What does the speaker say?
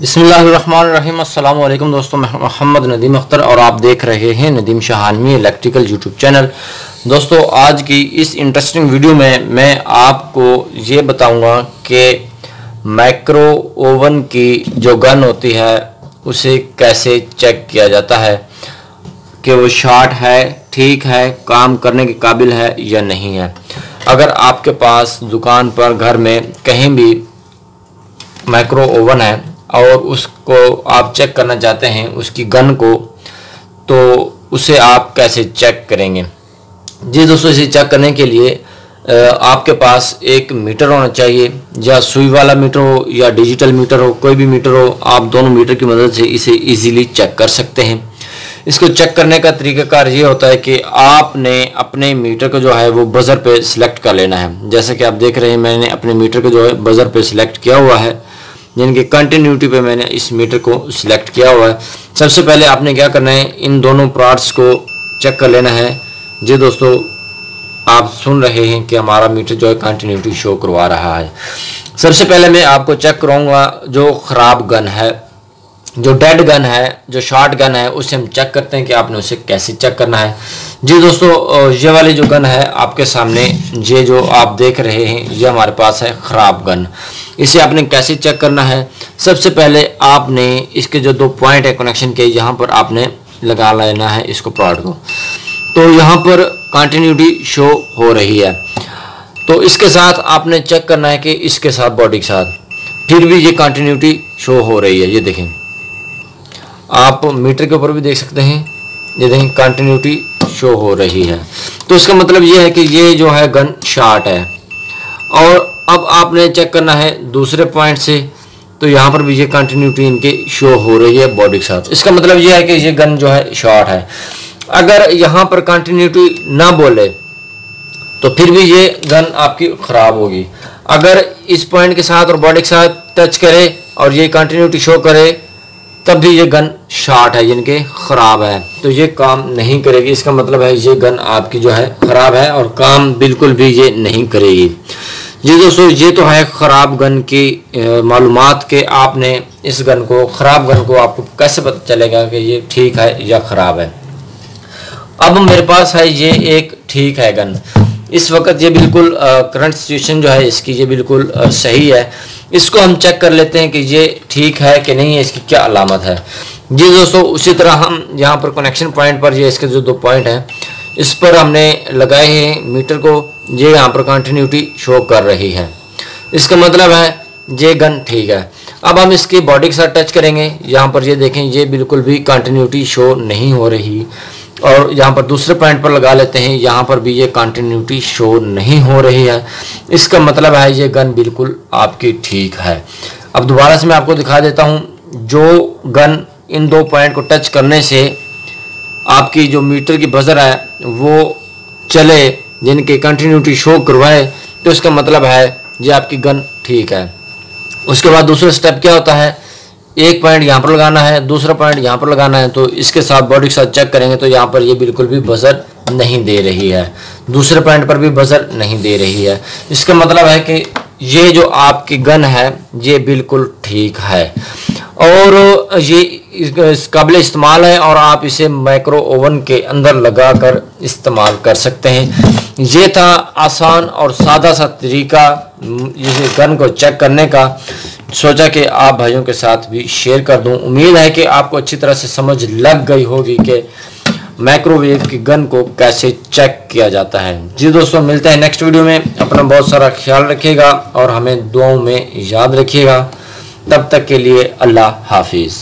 बिस्मिल्लाहिर्रहमानिर्रहीम। अस्सलाम वालेकुम दोस्तों, मैं मोहम्मद नदीम अख्तर और आप देख रहे हैं नदीम शाहानवी इलेक्ट्रिकल यूट्यूब चैनल। दोस्तों, आज की इस इंटरेस्टिंग वीडियो में मैं आपको ये बताऊंगा कि माइक्रो ओवन की जो गन होती है उसे कैसे चेक किया जाता है कि वो शॉर्ट है, ठीक है, काम करने के काबिल है या नहीं है। अगर आपके पास दुकान पर, घर में कहीं भी माइक्रो ओवन है और उसको आप चेक करना चाहते हैं उसकी गन को, तो उसे आप कैसे चेक करेंगे? जी दोस्तों, इसे चेक करने के लिए आपके पास एक मीटर होना चाहिए, या सुई वाला मीटर हो या डिजिटल मीटर हो, कोई भी मीटर हो। आप दोनों मीटर की मदद से इसे इजीली चेक कर सकते हैं। इसको चेक करने का तरीकाकार ये होता है कि आपने अपने मीटर को जो है वो बजर पे सिलेक्ट कर लेना है। जैसे कि आप देख रहे हैं, मैंने अपने मीटर को जो है बजर पे सिलेक्ट किया हुआ है, जिनकी कंटिन्यूटी पे मैंने इस मीटर को सिलेक्ट किया हुआ है। सबसे पहले आपने क्या करना है, इन दोनों पार्ट्स को चेक कर लेना है। जी दोस्तों, आप सुन रहे हैं कि हमारा मीटर जो है कंटिन्यूटी शो करवा रहा है। सबसे पहले मैं आपको चेक कराऊंगा जो ख़राब गन है, जो डेड गन है, जो शॉर्ट गन है, उसे हम चेक करते हैं कि आपने उसे कैसे चेक करना है। जी दोस्तों, ये वाली जो गन है आपके सामने, ये जो आप देख रहे हैं, ये हमारे पास है ख़राब गन। इसे आपने कैसे चेक करना है? सबसे पहले आपने इसके जो दो पॉइंट है कनेक्शन के, यहाँ पर आपने लगा लेना है इसको प्रोड को। तो यहाँ पर कंटिन्यूटी शो हो रही है, तो इसके साथ आपने चेक करना है कि इसके साथ, बॉडी के साथ, फिर भी ये कंटिन्यूटी शो हो रही है। ये देखें, आप मीटर के ऊपर भी देख सकते हैं, ये देखें कंटिन्यूटी शो हो रही है। तो इसका मतलब ये है कि ये जो है गन शॉर्ट है। और अब आपने चेक करना है दूसरे पॉइंट से, तो यहाँ पर भी ये कंटिन्यूटी इनके शो हो रही है बॉडी के साथ। इसका मतलब ये है कि ये गन जो है शॉर्ट है। अगर यहाँ पर कंटिन्यूटी ना बोले तो फिर भी ये गन आपकी ख़राब होगी। अगर इस पॉइंट के साथ और बॉडी के साथ टच करे और ये कंटिन्यूटी शो करे, तब भी ये गन शॉर्ट है, जिनके ख़राब है, तो ये काम नहीं करेगी। इसका मतलब है ये गन आपकी जो है ख़राब है और काम बिल्कुल भी ये नहीं करेगी। जी दोस्तों, ये तो है ख़राब गन की मालूमात के आपने इस गन को, ख़राब गन को आपको कैसे पता चलेगा कि ये ठीक है या ख़राब है। अब मेरे पास है ये एक ठीक है गन। इस वक्त ये बिल्कुल करंट सिचुएशन जो है इसकी, ये बिल्कुल सही है। इसको हम चेक कर लेते हैं कि ये ठीक है कि नहीं है, इसकी क्या अलामत है। जी दोस्तों, उसी तरह हम यहाँ पर कनेक्शन पॉइंट पर, ये इसके जो दो पॉइंट हैं इस पर हमने लगाए हैं मीटर को। ये यहाँ पर कंटिन्यूटी शो कर रही है, इसका मतलब है ये गन ठीक है। अब हम इसकी बॉडी के साथ टच करेंगे, यहाँ पर ये देखें, ये बिल्कुल भी कंटिन्यूटी शो नहीं हो रही। और यहाँ पर दूसरे पॉइंट पर लगा लेते हैं, यहाँ पर भी ये कंटिन्यूटी शो नहीं हो रही है। इसका मतलब है ये गन बिल्कुल आपकी ठीक है। अब दोबारा से मैं आपको दिखा देता हूँ, जो गन इन दो पॉइंट को टच करने से आपकी जो मीटर की बजर है वो चले, जिनके कंटिन्यूटी शो करवाए, तो इसका मतलब है ये आपकी गन ठीक है। उसके बाद दूसरा स्टेप क्या होता है, एक पॉइंट यहाँ पर लगाना है, दूसरा पॉइंट यहाँ पर लगाना है। तो इसके साथ बॉडी के साथ चेक करेंगे तो यहाँ पर ये बिल्कुल भी बजर नहीं दे रही है, दूसरे पॉइंट पर भी बजर नहीं दे रही है। इसका मतलब है कि ये जो आपकी गन है ये बिल्कुल ठीक है और ये काबिल इस्तेमाल है, और आप इसे माइक्रो ओवन के अंदर लगाकर इस्तेमाल कर सकते हैं। ये था आसान और सादा सा तरीका इस गन को चेक करने का। सोचा कि आप भाइयों के साथ भी शेयर कर दूं। उम्मीद है कि आपको अच्छी तरह से समझ लग गई होगी कि माइक्रोवेव की गन को कैसे चेक किया जाता है। जी दोस्तों, मिलते हैं नेक्स्ट वीडियो में। अपना बहुत सारा ख्याल रखिएगा और हमें दुआओं में याद रखिएगा। तब तक के लिए अल्लाह हाफिज़।